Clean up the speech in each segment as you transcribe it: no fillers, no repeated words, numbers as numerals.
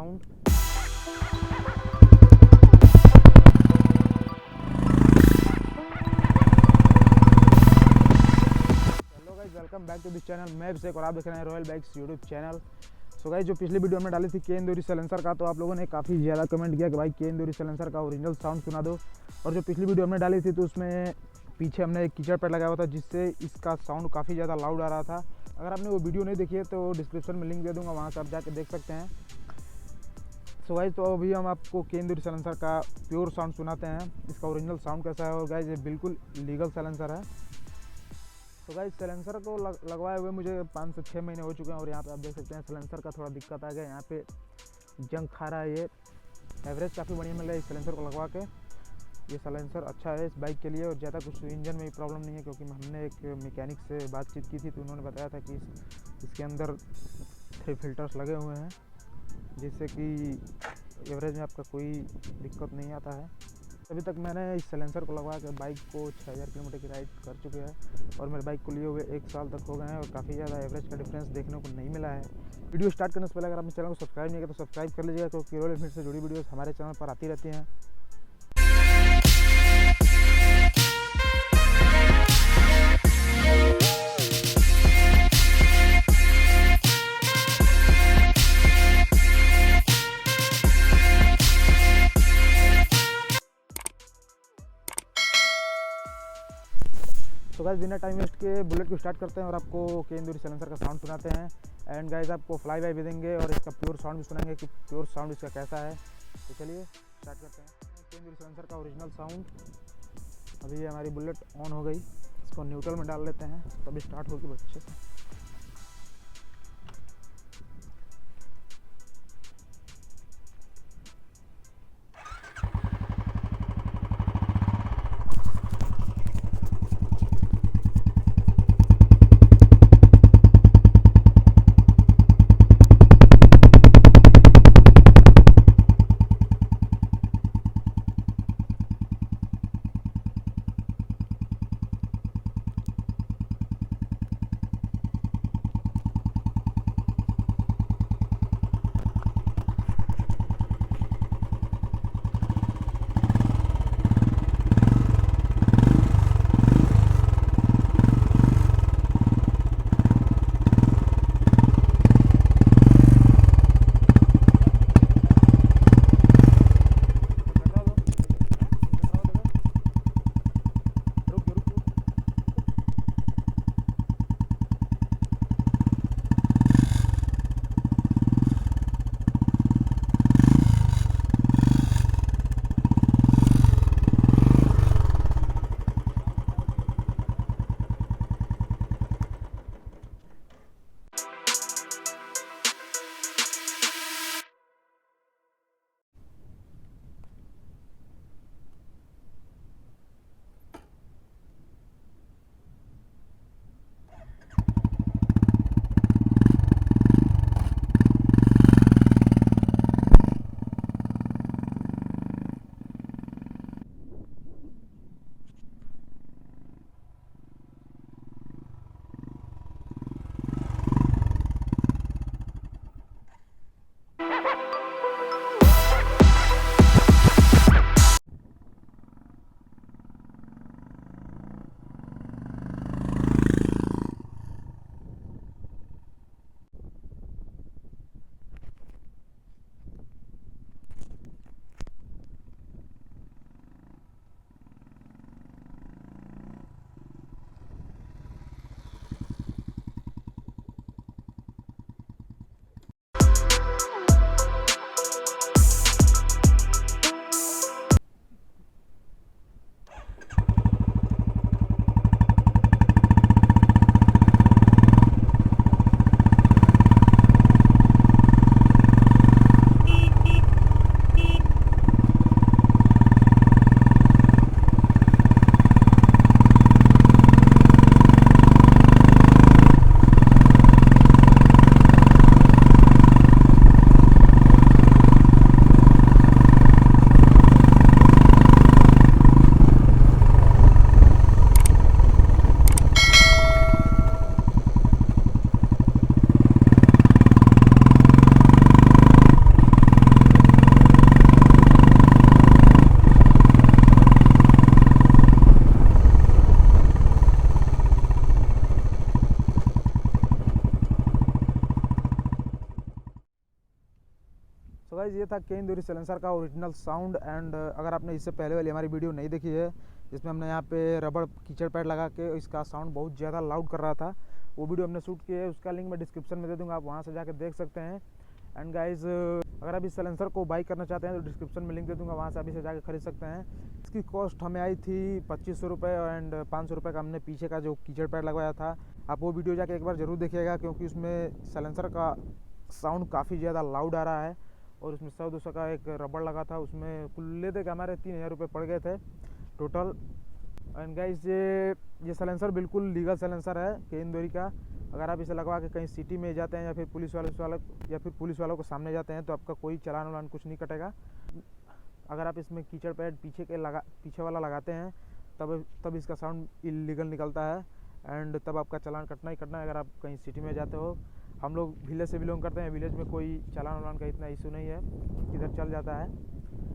Sound. Hello guys, welcome back to this channel. मैं अभिषेक और आप देख रहे हैं royal bikes YouTube channel. So guys, जो पिछली वीडियो हमने डाली थी के इंदौरी सलेंसर का, तो आप लोगों ने काफ़ी ज़्यादा कमेंट किया कि भाई के इंदौरी सलेंसर का ओरिजिनल साउंड सुना दो। और जो पिछली वीडियो हमने डाली थी तो उसमें पीछे हमने एक कीचड़ पैड लगाया हुआ था जिससे इसका साउंड काफ़ी ज़्यादा लाउड आ रहा था। अगर आपने वो वीडियो नहीं देखी है तो डिस्क्रिप्शन में लिंक दे दूँगा, वहाँ से आप जाके देख सकते हैं। सो गाइस, तो अभी हम आपको के इंदौरी सलेंसर का प्योर साउंड सुनाते हैं, इसका ओरिजिनल साउंड कैसा है। और गाइस, ये बिल्कुल लीगल सलेंसर है। तो गाइस, सलेंसर को लगवाए हुए मुझे 5 से 6 महीने हो चुके हैं और यहाँ पे आप देख सकते हैं सलेंसर का थोड़ा दिक्कत आ गया। यहाँ पे जंग खा रहा है। ये एवरेज काफ़ी बढ़िया मिल रहा है इस सलेंसर को लगवा के। ये सलेंसर अच्छा है इस बाइक के लिए और ज़्यादा कुछ इंजन में भी प्रॉब्लम नहीं है, क्योंकि हमने एक मैकेनिक से बातचीत की थी तो उन्होंने बताया था कि इसके अंदर 3 फिल्टर्स लगे हुए हैं, जिससे कि एवरेज में आपका कोई दिक्कत नहीं आता है। अभी तक मैंने इस सलेंसर को लगवा के बाइक को 6000 किलोमीटर की राइड कर चुके हैं और मेरे बाइक को लिए हुए 1 साल तक हो गए हैं और काफ़ी ज़्यादा एवरेज का डिफरेंस देखने को नहीं मिला है। वीडियो स्टार्ट करने से पहले अगर आपने चैनल को सब्सक्राइब नहीं किया तो सब्सक्राइब कर लीजिएगा, क्योंकि रॉयल एनफील्ड से जुड़ी वीडियोस हमारे चैनल पर आती रहती हैं। तो गाइस, बिना टाइम वेस्ट के बुलेट को स्टार्ट करते हैं और आपको के इंदौरी सलेंसर का साउंड सुनाते हैं। एंड गाइस, आपको फ्लाई बाय भी देंगे और इसका प्योर साउंड भी सुनाएंगे कि प्योर साउंड इसका कैसा है। तो चलिए स्टार्ट करते हैं। के इंदौरी सलेंसर का ओरिजिनल साउंड। अभी हमारी बुलेट ऑन हो गई, इसको न्यूट्रल में डाल लेते हैं तभी स्टार्ट होगी अच्छे से। सो गाइस ये था के इंदौरी साइलेंसर का ओरिजिनल साउंड। एंड अगर आपने इससे पहले वाली हमारी वीडियो नहीं देखी है जिसमें हमने यहाँ पे रबड़ कीचड़ पैड लगा के इसका साउंड बहुत ज़्यादा लाउड कर रहा था, वो वीडियो हमने शूट की है, उसका लिंक मैं डिस्क्रिप्शन में दे दूँगा, आप वहाँ से जाकर देख सकते हैं। एंड गाइज अगर आप इस साइलेंसर को बाई करना चाहते हैं तो डिस्क्रिप्शन में लिंक दे दूँगा, वहाँ से अभी से जाकर खरीद सकते हैं। इसकी कॉस्ट हमें आई थी 2500 रुपये एंड 500 रुपये का हमने पीछे का जो कीचड़ पैड लगवाया था। आप वो वीडियो जाके एक बार ज़रूर देखिएगा क्योंकि उसमें साइलेंसर का साउंड काफ़ी ज़्यादा लाउड आ रहा है और उसमें 100-200 का एक रबड़ लगा था, उसमें कुल लेते के हमारे 3000 रुपये पड़ गए थे टोटल। एंड गाइस ये साइलेंसर बिल्कुल लीगल साइलेंसर है के इंदौरी का। अगर आप इसे लगवा के कहीं सिटी में जाते हैं या फिर पुलिस वालों को सामने जाते हैं तो आपका कोई चालान वालान कुछ नहीं कटेगा। अगर आप इसमें कीचड़ पैड पीछे वाला लगाते हैं तब इसका साउंड इलीगल निकलता है एंड तब आपका चालान कटना ही कटना है अगर आप कहीं सिटी में जाते हो। हम लोग विलेज से बिलोंग करते हैं, विलेज में कोई चालान वालान का इतना इशू नहीं है, किधर चल जाता है।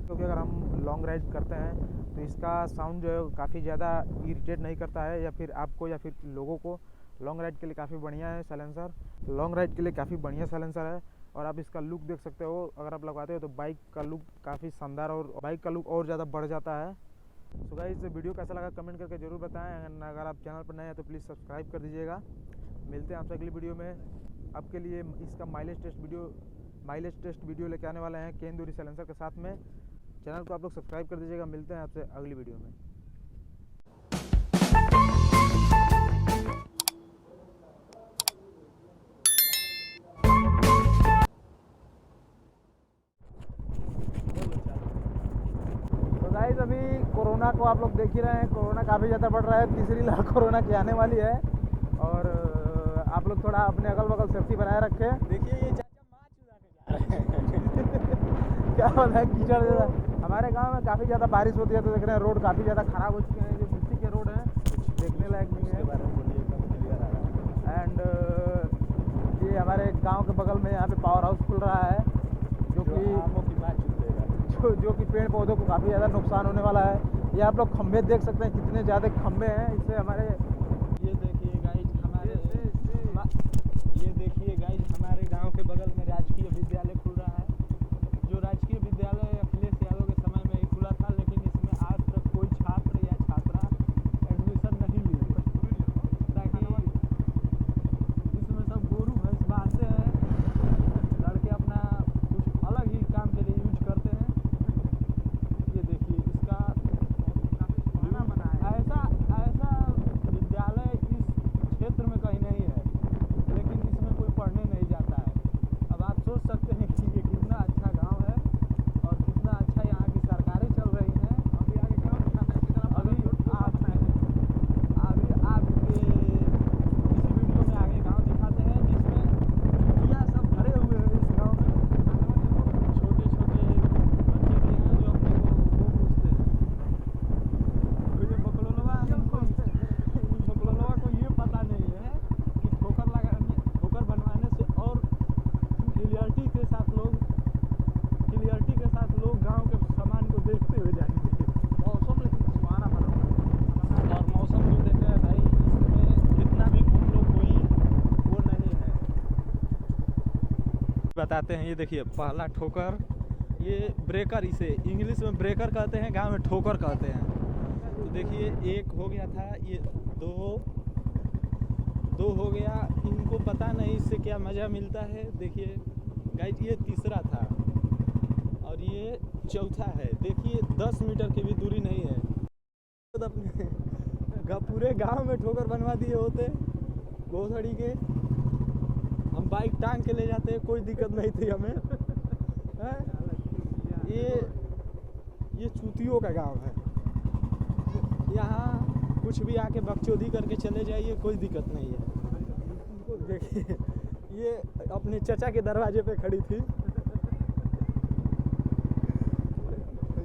क्योंकि अगर हम लॉन्ग राइड करते हैं तो इसका साउंड जो है काफ़ी ज़्यादा इरिटेट नहीं करता है या फिर आपको या फिर लोगों को। लॉन्ग राइड के लिए काफ़ी बढ़िया है साइलेंसर, लॉन्ग राइड के लिए काफ़ी बढ़िया साइलेंसर है। और आप इसका लुक देख सकते हो, अगर आप लगवाते हो तो बाइक का लुक काफ़ी शानदार और बाइक का लुक और ज़्यादा बढ़ जाता है। सो गाइस वीडियो कैसा लगा कमेंट करके ज़रूर बताएं। अगर आप चैनल पर नए हैं तो प्लीज़ सब्सक्राइब कर दीजिएगा। मिलते हैं आपसे अगली वीडियो में। आपके लिए इसका माइलेज टेस्ट वीडियो लेके आने वाले हैं के इंदौरी साइलेंसर के साथ में। चैनल को आप लोग सब्सक्राइब कर दीजिएगा। मिलते हैं आपसे अगली वीडियो में। तो गाइस अभी कोरोना को आप लोग देख ही रहे हैं, कोरोना काफ़ी ज़्यादा बढ़ रहा है, तीसरी लहर कोरोना की आने वाली है और आप लोग थोड़ा अपने अगल बगल सेफ्टी बनाए रखें। देखिए ये चाचा माँ चुरा के जा रहे हैं। क्या होता है कीचड़ जैसा। हमारे गांव में काफ़ी ज़्यादा बारिश होती है तो देख रहे हैं रोड काफ़ी ज़्यादा ख़राब हो चुके हैं, जो मिट्टी के रोड हैं देखने लायक नहीं है। एंड ये हमारे गांव के बगल में यहाँ पे पावर हाउस खुल रहा है जो कि पेड़ पौधों को काफ़ी ज़्यादा नुकसान होने वाला है। ये आप लोग खंभे देख सकते हैं कितने ज़्यादा खंभे हैं, इससे हमारे ये देखिए गाइस हमारे गांव के बगल में राजकीय विद्यालय खुल रहा है। जो राजकीय विद्यालय अखिलेश यादव के समय में ही खुला था, लेकिन इसमें आज तक कोई छात्र या छात्रा एडमिशन नहीं ली है, ताकि इसमें सब गोरू भैंस बांधते हैं, लड़के अपना कुछ अलग ही काम के लिए यूज करते हैं। ये देखिए इसका ऐसा विद्यालय इस क्षेत्र में कहीं नहीं है, लेकिन इसमें कोई पढ़ने नहीं जाता है। अब आप सोच सकते हैं कि ये कितना अच्छा गांव है और कितना अच्छा यहाँ की सरकारें चल रही हैं। अभी आगे गाँव दिखाते हैं, अभी आपके इसी वीडियो में आगे गांव दिखाते हैं जिसमें यह सब भरे हुए हैं। इस गांव में छोटे छोटे बच्चे भी हैं जो अपने को वो पूछते हैं। तो ये बकलोलवा को ये पता नहीं है कि ठोकर बनवाने से और क्लियरिटी के साथ लोग गांव के सामान को देखते हुए जाएंगे। मौसम लेकिन सुहाना बना हुआ और मौसम जो देख रहे हैं भाई, इसमें कितना भी घूम लो कोई वो नहीं है। बताते हैं, ये देखिए पहला ठोकर, ये ब्रेकर, इसे इंग्लिश में ब्रेकर कहते हैं, गांव में ठोकर कहते हैं। तो देखिए एक हो गया था, ये दो हो गया। इनको पता नहीं इससे क्या मज़ा मिलता है। देखिए गाइस ये तीसरा था और ये चौथा है। देखिए 10 मीटर की भी दूरी नहीं है। तो अपने पूरे गांव में ठोकर बनवा दिए होते घोसड़ी के, हम बाइक टांग के ले जाते, कोई दिक्कत नहीं थी हमें। ये चूतियों का गांव है, यहाँ कुछ भी आके बकचोदी करके चले जाइए, कोई दिक्कत नहीं है। देखिए ये अपने चचा के दरवाजे पे खड़ी थी।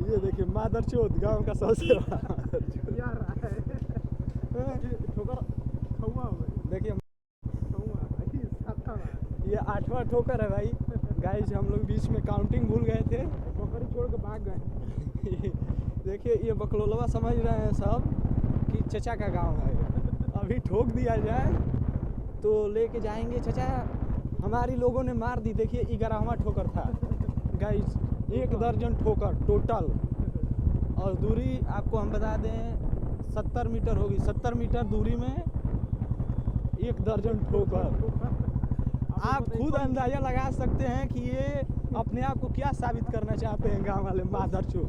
ये देखिए मादरचोद गांव का सबसे देखिए ये 8वां ठोकर है भाई। गाइस हम लोग बीच में काउंटिंग भूल गए थे, बकरी छोड़ के भाग गए। देखिए ये बकलोलवा समझ रहे हैं सब कि चचा का गांव है। अभी ठोक दिया जाए तो लेके जाएंगे। चचा हमारी लोगों ने मार दी। देखिए 11वां ठोकर था। गाइस 1 दर्जन ठोकर टोटल। और दूरी आपको हम बता दें 70 मीटर होगी। 70 मीटर दूरी में 1 दर्जन ठोकर। आप खुद अंदाजा लगा सकते हैं कि ये अपने आप को क्या साबित करना चाहते हैं गांव वाले मादरचोद।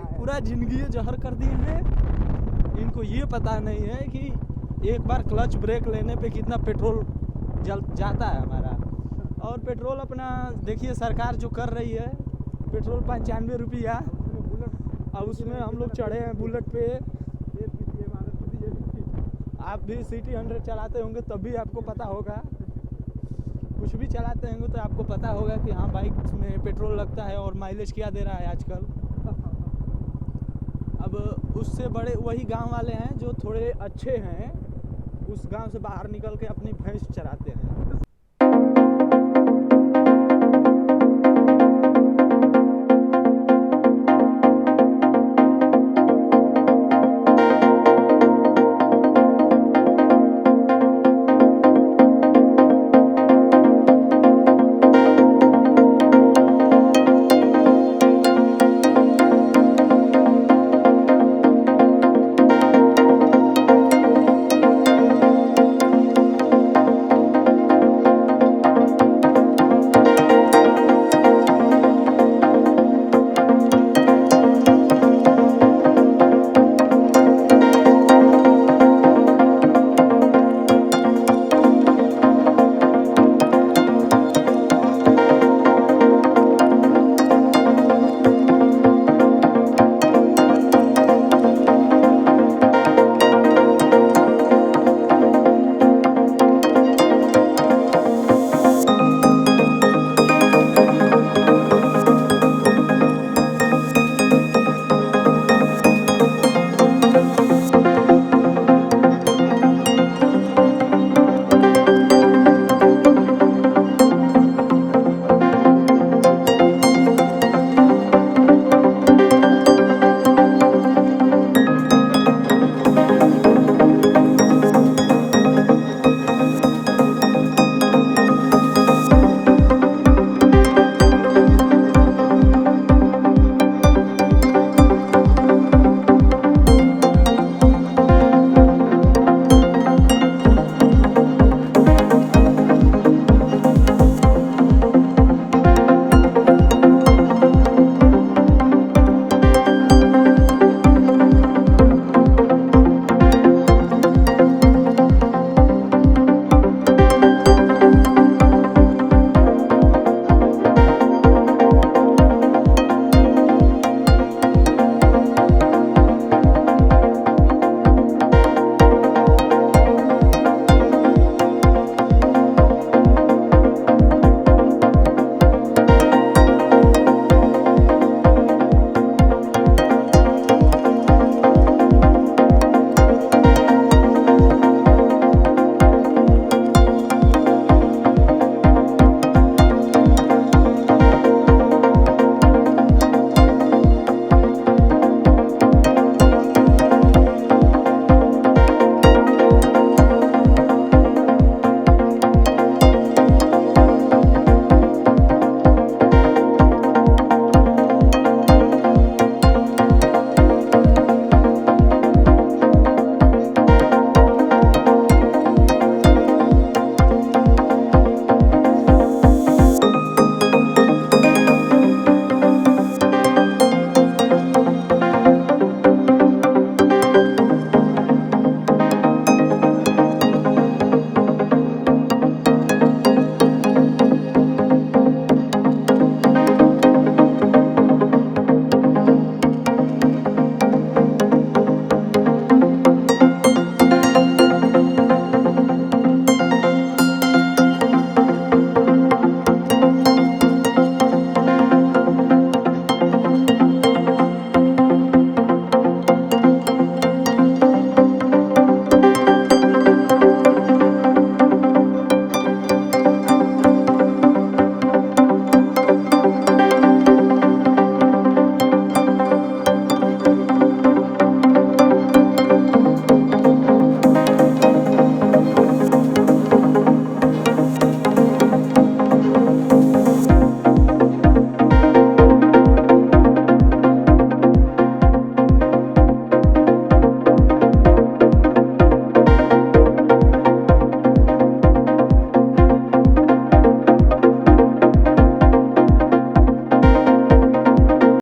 पूरा जिंदगी जहर कर दिए हैं। इनको ये पता नहीं है कि एक बार क्लच ब्रेक लेने पे कितना पेट्रोल जल जाता है हमारा। और पेट्रोल अपना देखिए सरकार जो कर रही है, पेट्रोल 95 रुपया, और उसमें हम लोग चढ़े हैं बुलेट पे। आप भी सिटी 100 चलाते होंगे तब भी आपको पता होगा, कुछ भी चलाते होंगे तो आपको पता होगा कि हाँ बाइक में पेट्रोल लगता है और माइलेज क्या दे रहा है आजकल। अब उससे बड़े वही गांव वाले हैं जो थोड़े अच्छे हैं, उस गांव से बाहर निकल के अपनी भैंस चराते हैं।